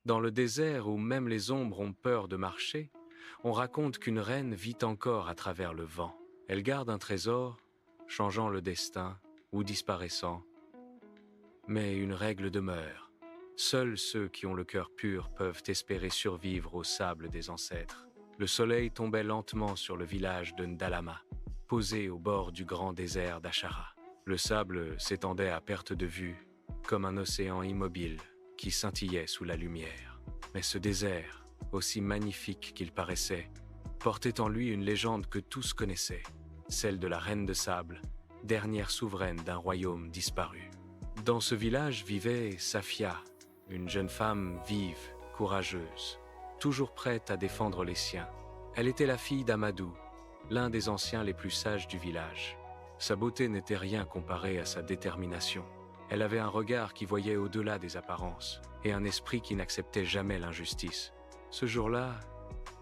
Dans le désert où même les ombres ont peur de marcher, on raconte qu'une reine vit encore à travers le vent. Elle garde un trésor, changeant le destin ou disparaissant. Mais une règle demeure. Seuls ceux qui ont le cœur pur peuvent espérer survivre au sable des ancêtres. Le soleil tombait lentement sur le village de Ndalama, posé au bord du grand désert d'Achara. Le sable s'étendait à perte de vue, comme un océan immobile qui scintillait sous la lumière. Mais ce désert, aussi magnifique qu'il paraissait, portait en lui une légende que tous connaissaient, celle de la Reine de Sable, dernière souveraine d'un royaume disparu. Dans ce village vivait Safia, une jeune femme vive, courageuse, toujours prête à défendre les siens. Elle était la fille d'Amadou, l'un des anciens les plus sages du village. Sa beauté n'était rien comparée à sa détermination. Elle avait un regard qui voyait au-delà des apparences et un esprit qui n'acceptait jamais l'injustice. Ce jour-là,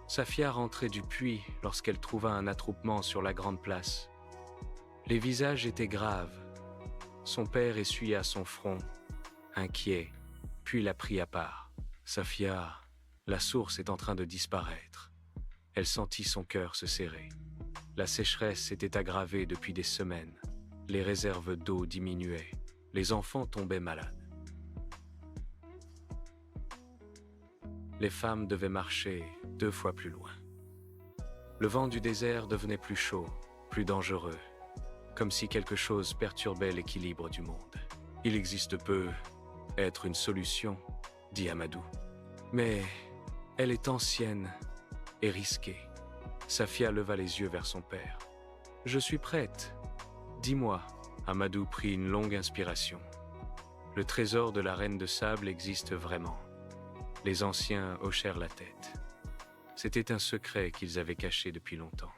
Safia rentrait du puits lorsqu'elle trouva un attroupement sur la grande place. Les visages étaient graves. Son père essuya son front, inquiet, puis la prit à part. Safia, la source est en train de disparaître. Elle sentit son cœur se serrer. La sécheresse s'était aggravée depuis des semaines. Les réserves d'eau diminuaient. Les enfants tombaient malades. Les femmes devaient marcher 2 fois plus loin. Le vent du désert devenait plus chaud, plus dangereux, comme si quelque chose perturbait l'équilibre du monde. Il existe peut être une solution, dit Amadou. Mais elle est ancienne et risquée. Safia leva les yeux vers son père. « Je suis prête. Dis-moi. » Amadou prit une longue inspiration. Le trésor de la Reine de Sable existe vraiment. Les anciens hochèrent la tête. C'était un secret qu'ils avaient caché depuis longtemps.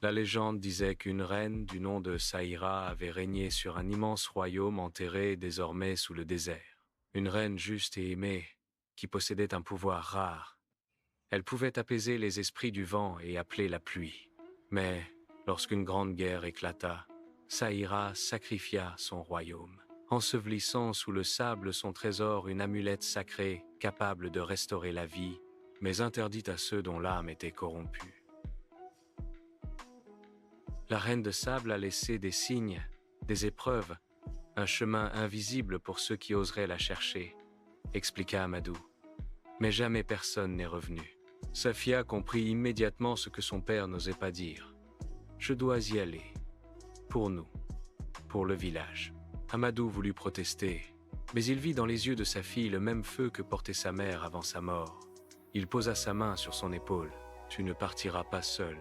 La légende disait qu'une reine du nom de Saïra avait régné sur un immense royaume enterré désormais sous le désert. Une reine juste et aimée, qui possédait un pouvoir rare. Elle pouvait apaiser les esprits du vent et appeler la pluie. Mais, lorsqu'une grande guerre éclata, Saïra sacrifia son royaume, ensevelissant sous le sable son trésor une amulette sacrée capable de restaurer la vie, mais interdite à ceux dont l'âme était corrompue. La Reine de Sable a laissé des signes, des épreuves, un chemin invisible pour ceux qui oseraient la chercher, expliqua Amadou. Mais jamais personne n'est revenu. Safia comprit immédiatement ce que son père n'osait pas dire. « Je dois y aller. Pour nous. Pour le village. » Amadou voulut protester, mais il vit dans les yeux de sa fille le même feu que portait sa mère avant sa mort. Il posa sa main sur son épaule. « Tu ne partiras pas seul. »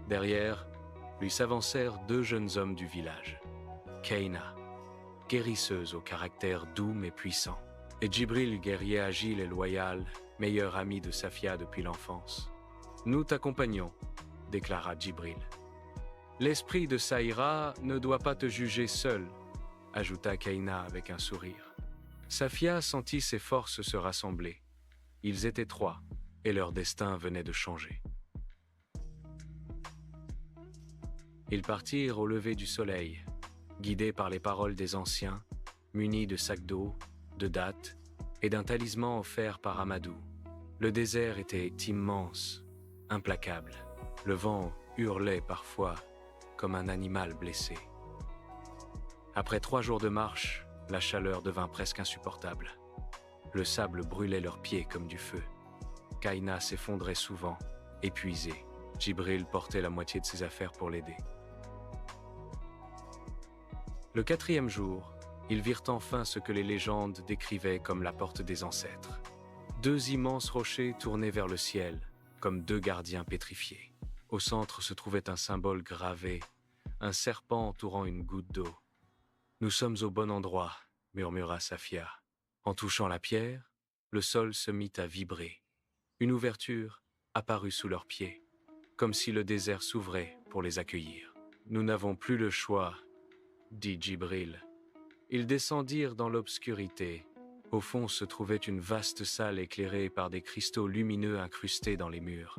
Derrière, lui s'avancèrent 2 jeunes hommes du village. Keina, guérisseuse au caractère doux mais puissant, et Djibril, guerrier agile et loyal, meilleur ami de Safia depuis l'enfance. « Nous t'accompagnons, » déclara Djibril. « L'esprit de Saïra ne doit pas te juger seul, » ajouta Keina avec un sourire. Safia sentit ses forces se rassembler. Ils étaient 3, et leur destin venait de changer. Ils partirent au lever du soleil, guidés par les paroles des anciens, munis de sacs d'eau, de dattes et d'un talisman offert par Amadou. Le désert était immense, implacable. Le vent hurlait parfois comme un animal blessé. Après 3 jours de marche, la chaleur devint presque insupportable. Le sable brûlait leurs pieds comme du feu. Keina s'effondrait souvent, épuisé. Djibril portait la moitié de ses affaires pour l'aider. Le 4e jour, ils virent enfin ce que les légendes décrivaient comme la porte des ancêtres. 2 immenses rochers tournés vers le ciel, comme 2 gardiens pétrifiés. Au centre se trouvait un symbole gravé, un serpent entourant une goutte d'eau. « Nous sommes au bon endroit », murmura Safia. En touchant la pierre, le sol se mit à vibrer. Une ouverture apparut sous leurs pieds, comme si le désert s'ouvrait pour les accueillir. « Nous n'avons plus le choix », dit Djibril. Ils descendirent dans l'obscurité. Au fond se trouvait une vaste salle éclairée par des cristaux lumineux incrustés dans les murs.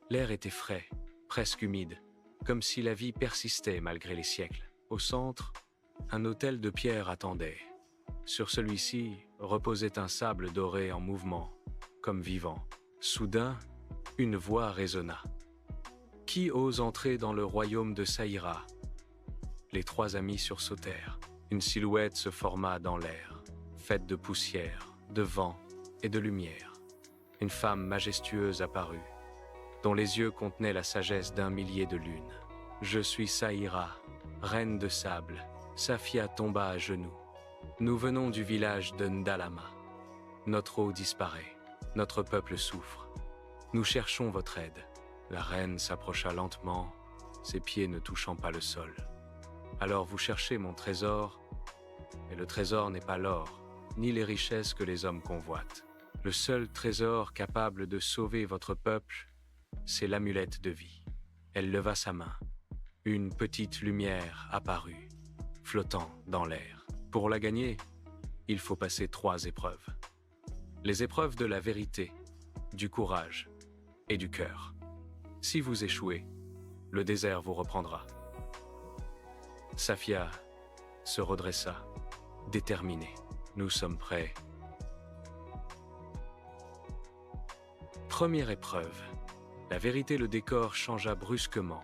L'air était frais, presque humide, comme si la vie persistait malgré les siècles. Au centre, un autel de pierre attendait. Sur celui-ci reposait un sable doré en mouvement, comme vivant. Soudain, une voix résonna. « Qui ose entrer dans le royaume de Saïra ?» Les trois amis sursautèrent. Une silhouette se forma dans l'air, faite de poussière, de vent et de lumière. Une femme majestueuse apparut, dont les yeux contenaient la sagesse d'un millier de lunes. « Je suis Saïra, reine de sable. » Safia tomba à genoux. « Nous venons du village de Ndalama. Notre eau disparaît, notre peuple souffre. Nous cherchons votre aide. » La reine s'approcha lentement, ses pieds ne touchant pas le sol. « Alors vous cherchez mon trésor, mais le trésor n'est pas l'or, ni les richesses que les hommes convoitent. Le seul trésor capable de sauver votre peuple, c'est l'amulette de vie. » Elle leva sa main. Une petite lumière apparut, flottant dans l'air. Pour la gagner, il faut passer 3 épreuves. Les épreuves de la vérité, du courage et du cœur. Si vous échouez, le désert vous reprendra. Safia se redressa, déterminée. Nous sommes prêts. Première épreuve. La vérité, le décor changea brusquement,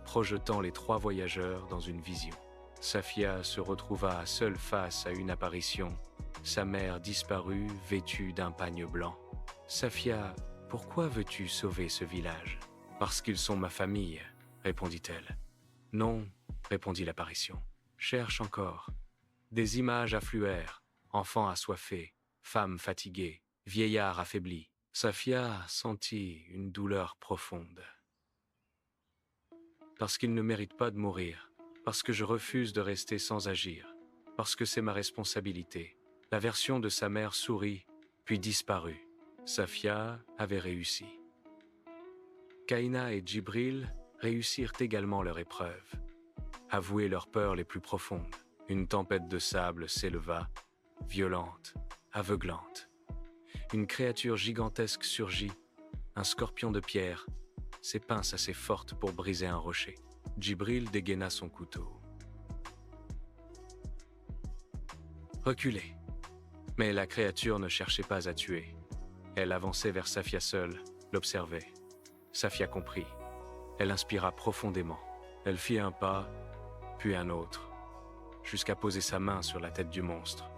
projetant les 3 voyageurs dans une vision. Safia se retrouva seule face à une apparition. Sa mère disparue, vêtue d'un pagne blanc. « Safia, pourquoi veux-tu sauver ce village ?»« Parce qu'ils sont ma famille, » répondit-elle. « Non, » répondit l'apparition. « Cherche encore. » Des images affluèrent, enfants assoiffés, femmes fatiguées, vieillards affaiblis. Safia sentit une douleur profonde. « Parce qu'ils ne méritent pas de mourir, parce que je refuse de rester sans agir, parce que c'est ma responsabilité. » La version de sa mère sourit, puis disparut. Safia avait réussi. Kaina et Djibril réussirent également leur épreuve. Avouer leurs peurs les plus profondes. Une tempête de sable s'éleva, violente, aveuglante. Une créature gigantesque surgit, un scorpion de pierre, ses pinces assez fortes pour briser un rocher. Djibril dégaina son couteau. Reculez. Mais la créature ne cherchait pas à tuer. Elle avançait vers Safia seule, l'observait. Safia comprit. Elle inspira profondément. Elle fit un pas, puis un autre, jusqu'à poser sa main sur la tête du monstre.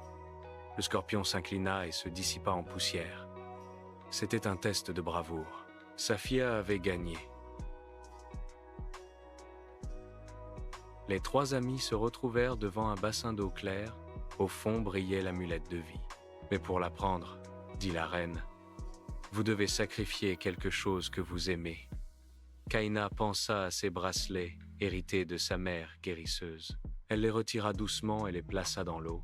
Le scorpion s'inclina et se dissipa en poussière. C'était un test de bravoure. Safia avait gagné. Les 3 amis se retrouvèrent devant un bassin d'eau claire. Au fond brillait l'amulette de vie. « Mais pour la prendre, dit la reine, vous devez sacrifier quelque chose que vous aimez. » Kaina pensa à ses bracelets hérités de sa mère guérisseuse. Elle les retira doucement et les plaça dans l'eau.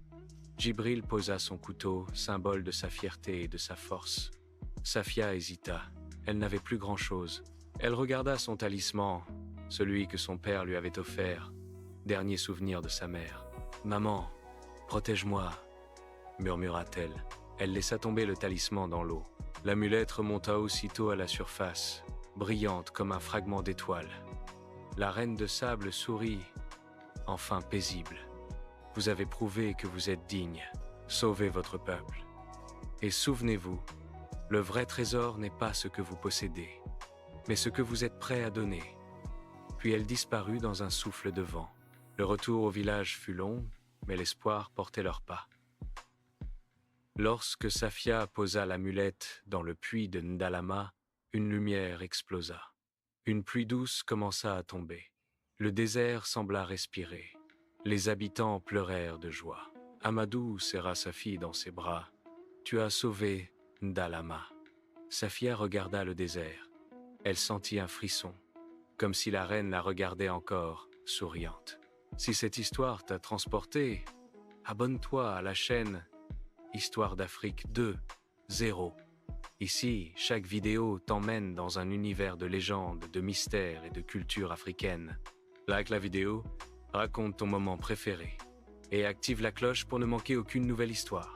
Djibril posa son couteau, symbole de sa fierté et de sa force. Safia hésita. Elle n'avait plus grand-chose. Elle regarda son talisman, celui que son père lui avait offert, dernier souvenir de sa mère. « Maman, protège-moi » murmura-t-elle. Elle laissa tomber le talisman dans l'eau. L'amulette remonta aussitôt à la surface, brillante comme un fragment d'étoile. La reine de sable sourit, enfin paisible. « Vous avez prouvé que vous êtes digne. Sauvez votre peuple. Et souvenez-vous, le vrai trésor n'est pas ce que vous possédez, mais ce que vous êtes prêt à donner. » Puis elle disparut dans un souffle de vent. Le retour au village fut long, mais l'espoir portait leurs pas. Lorsque Safia posa l'amulette dans le puits de Ndalama, une lumière explosa. Une pluie douce commença à tomber. Le désert sembla respirer. Les habitants pleurèrent de joie. Amadou serra sa fille dans ses bras. « Tu as sauvé Ndalama. » Safia regarda le désert. Elle sentit un frisson, comme si la reine la regardait encore, souriante. Si cette histoire t'a transporté, abonne-toi à la chaîne Histoire d'Afrique 2.0. Ici, chaque vidéo t'emmène dans un univers de légendes, de mystères et de culture africaine. Like la vidéo, raconte ton moment préféré et active la cloche pour ne manquer aucune nouvelle histoire.